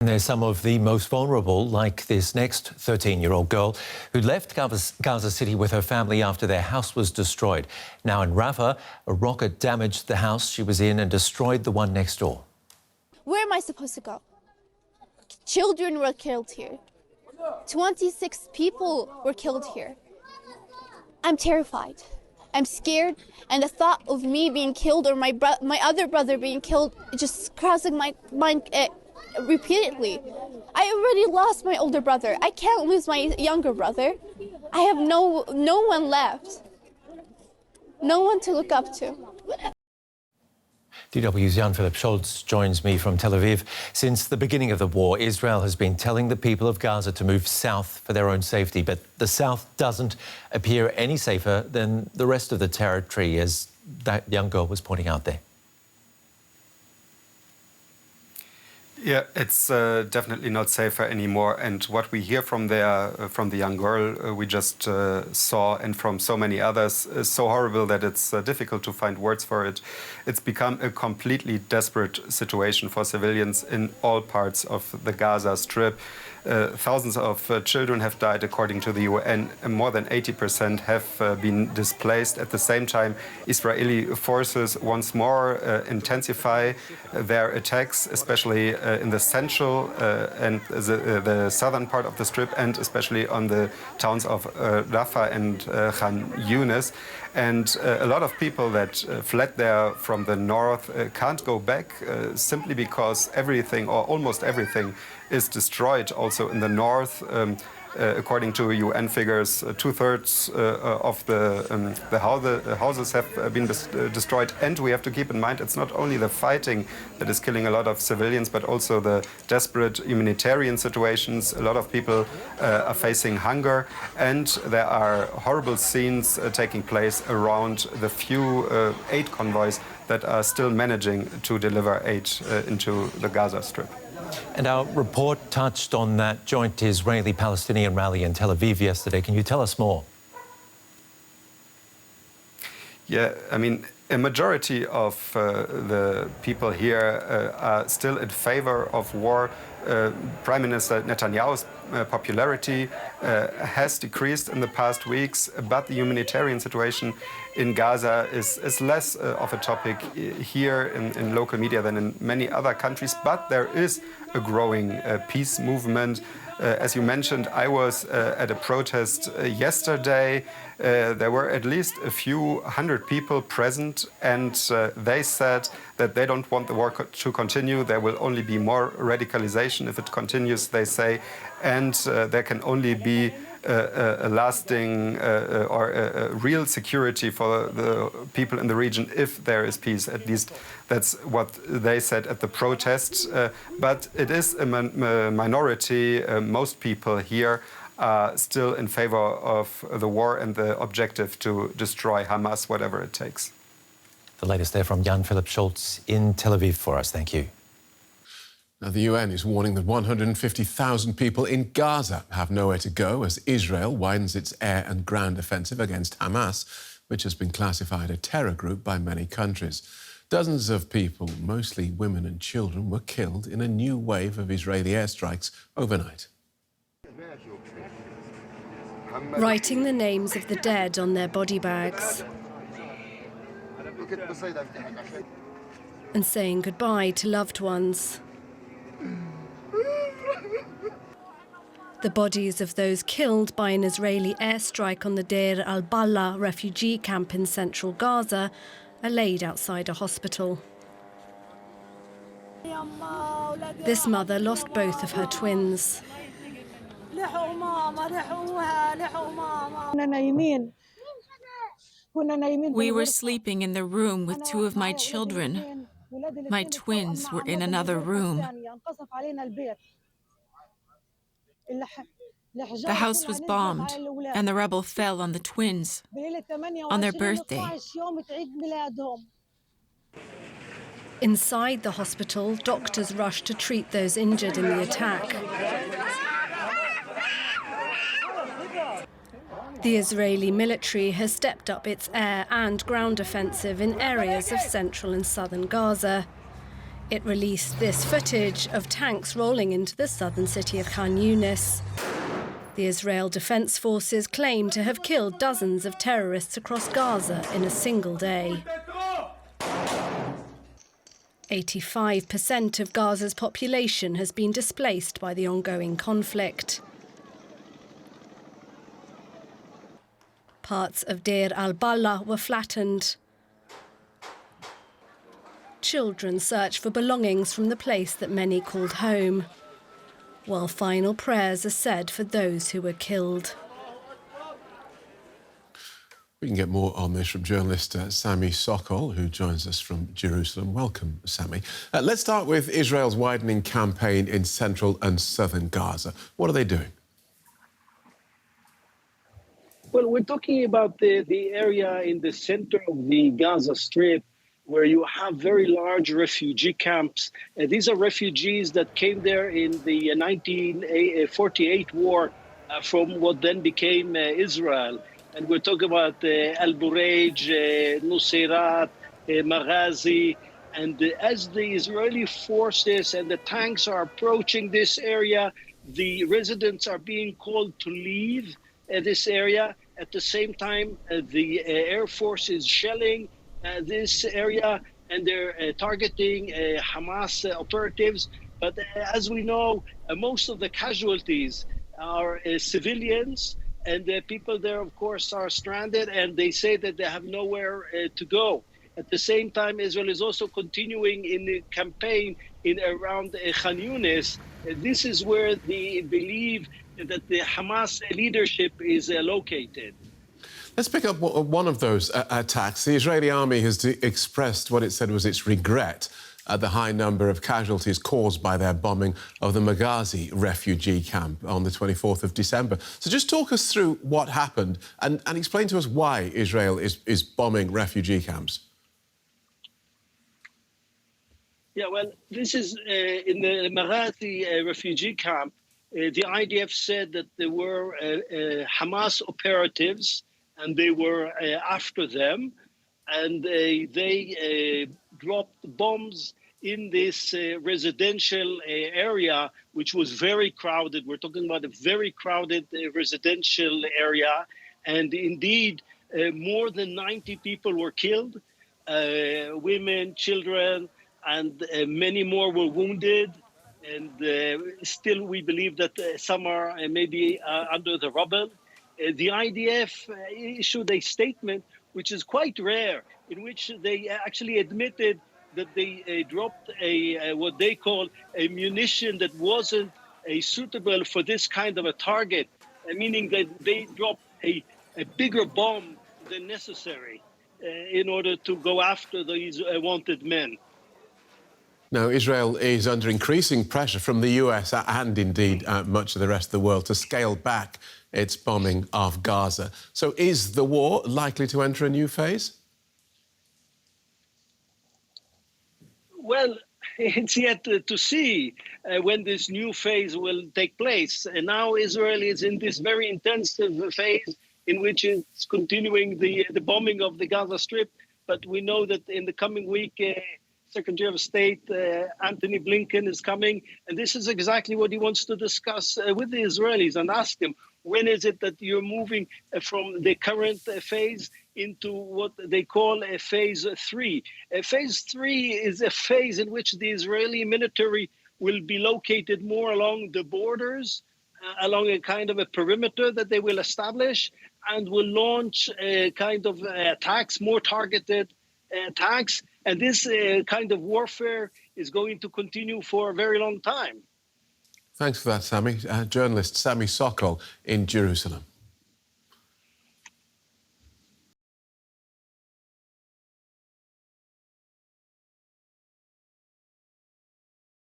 There's some of the most vulnerable, like this next 13-year-old girl who left Gaza City with her family after their house was destroyed. Now in Rafah, a rocket damaged the house she was in and destroyed the one next door. Where am I supposed to go? Children were killed here. 26 people were killed here. I'm terrified. I'm scared, and the thought of me being killed or my other brother being killed just crossing my mind repeatedly. I already lost my older brother. I can't lose my younger brother. I have no one left. No one to look up to. DW's Jan-Philipp Scholz joins me from Tel Aviv. Since the beginning of the war, Israel has been telling the people of Gaza to move south for their own safety. But the south doesn't appear any safer than the rest of the territory, as that young girl was pointing out there. Yeah, it's definitely not safer anymore. And what we hear from the young girl we just saw, and from so many others, is so horrible that it's difficult to find words for it. It's become a completely desperate situation for civilians in all parts of the Gaza Strip. Thousands of children have died, according to the UN, and more than 80% have been displaced. At the same time, Israeli forces once more intensify their attacks, especially in the central and the southern part of the Strip, and especially on the towns of Rafah and Khan Yunis. And a lot of people that fled there from the north can't go back simply because everything, or almost everything, is destroyed also in the north. According to UN figures, two-thirds of the houses have been destroyed. And we have to keep in mind, it's not only the fighting that is killing a lot of civilians, but also the desperate humanitarian situations. A lot of people are facing hunger, and there are horrible scenes taking place around the few aid convoys that are still managing to deliver aid into the Gaza Strip. And our report touched on that joint Israeli-Palestinian rally in Tel Aviv yesterday. Can you tell us more? Yeah, I mean, a majority of the people here are still in favor of war. Prime Minister Netanyahu's popularity has decreased in the past weeks, but the humanitarian situation in Gaza is less of a topic here in local media than in many other countries. But there is a growing peace movement. As you mentioned, I was at a protest yesterday. There were at least a few hundred people present, and they said that they don't want the war to continue. There will only be more radicalization if it continues, they say, and there can only be a lasting or a real security for the people in the region if there is peace. At least that's what they said at the protests. But it is a minority. Most people here are still in favor of the war and the objective to destroy Hamas, whatever it takes. The latest there from Jan-Philipp Scholz in Tel Aviv for us. Thank you. Now, the UN is warning that 150,000 people in Gaza have nowhere to go as Israel widens its air and ground offensive against Hamas, which has been classified a terror group by many countries. Dozens of people, mostly women and children, were killed in a new wave of Israeli airstrikes overnight. Writing the names of the dead on their body bags and saying goodbye to loved ones. The bodies of those killed by an Israeli airstrike on the Deir al-Bala refugee camp in central Gaza are laid outside a hospital. This mother lost both of her twins. We were sleeping in the room with two of my children. My twins were in another room. The house was bombed, and the rubble fell on the twins on their birthday. Inside the hospital, doctors rushed to treat those injured in the attack. The Israeli military has stepped up its air and ground offensive in areas of central and southern Gaza. It released this footage of tanks rolling into the southern city of Khan Yunis. The Israel Defense Forces claim to have killed dozens of terrorists across Gaza in a single day. 85% of Gaza's population has been displaced by the ongoing conflict. Parts of Deir al-Balah were flattened. Children search for belongings from the place that many called home, while final prayers are said for those who were killed. We can get more on this from journalist Sami Sockol, who joins us from Jerusalem. Welcome, Sami. Let's start with Israel's widening campaign in central and southern Gaza. What are they doing? Well, we're talking about the area in the center of the Gaza Strip, where you have very large refugee camps. These are refugees that came there in the 1948 war from what then became Israel. And we're talking about Al-Bureij, Nuseirat, Maghazi. And as the Israeli forces and the tanks are approaching this area, the residents are being called to leave this area. At the same time, the Air Force is shelling this area, and they're targeting Hamas operatives. But as we know, most of the casualties are civilians, and the people there, of course, are stranded, and they say that they have nowhere to go. At the same time, Israel is also continuing in the campaign around Khan Yunis. This is where they believe that the Hamas leadership is located. Let's pick up one of those attacks. The Israeli army has expressed what it said was its regret at the high number of casualties caused by their bombing of the Maghazi refugee camp on the 24th of December. So just talk us through what happened and explain to us why Israel is bombing refugee camps. Yeah, well, this is in the Maghazi refugee camp. The IDF said that there were Hamas operatives, and they were after them, and they dropped bombs in this residential area, which was very crowded. We're talking about a very crowded residential area, and indeed, more than 90 people were killed, women, children, and many more were wounded. And still, we believe that some are maybe under the rubble. The IDF issued a statement, which is quite rare, in which they actually admitted that they dropped what they call a munition that wasn't suitable for this kind of a target, meaning that they dropped a bigger bomb than necessary in order to go after these wanted men. Now, Israel is under increasing pressure from the US and indeed much of the rest of the world to scale back its bombing of Gaza. So is the war likely to enter a new phase? Well, it's yet to see when this new phase will take place. And now Israel is in this very intensive phase in which it's continuing the bombing of the Gaza Strip. But we know that in the coming week, Secretary of State Antony Blinken is coming, and this is exactly what he wants to discuss with the Israelis and ask them, when is it that you're moving from the current phase into what they call a phase 3? Phase 3 is a phase in which the Israeli military will be located more along the borders, along a kind of a perimeter that they will establish, and will launch a kind of attacks, more targeted attacks. And this kind of warfare is going to continue for a very long time. Thanks for that, Sami. Journalist Sami Sockol in Jerusalem.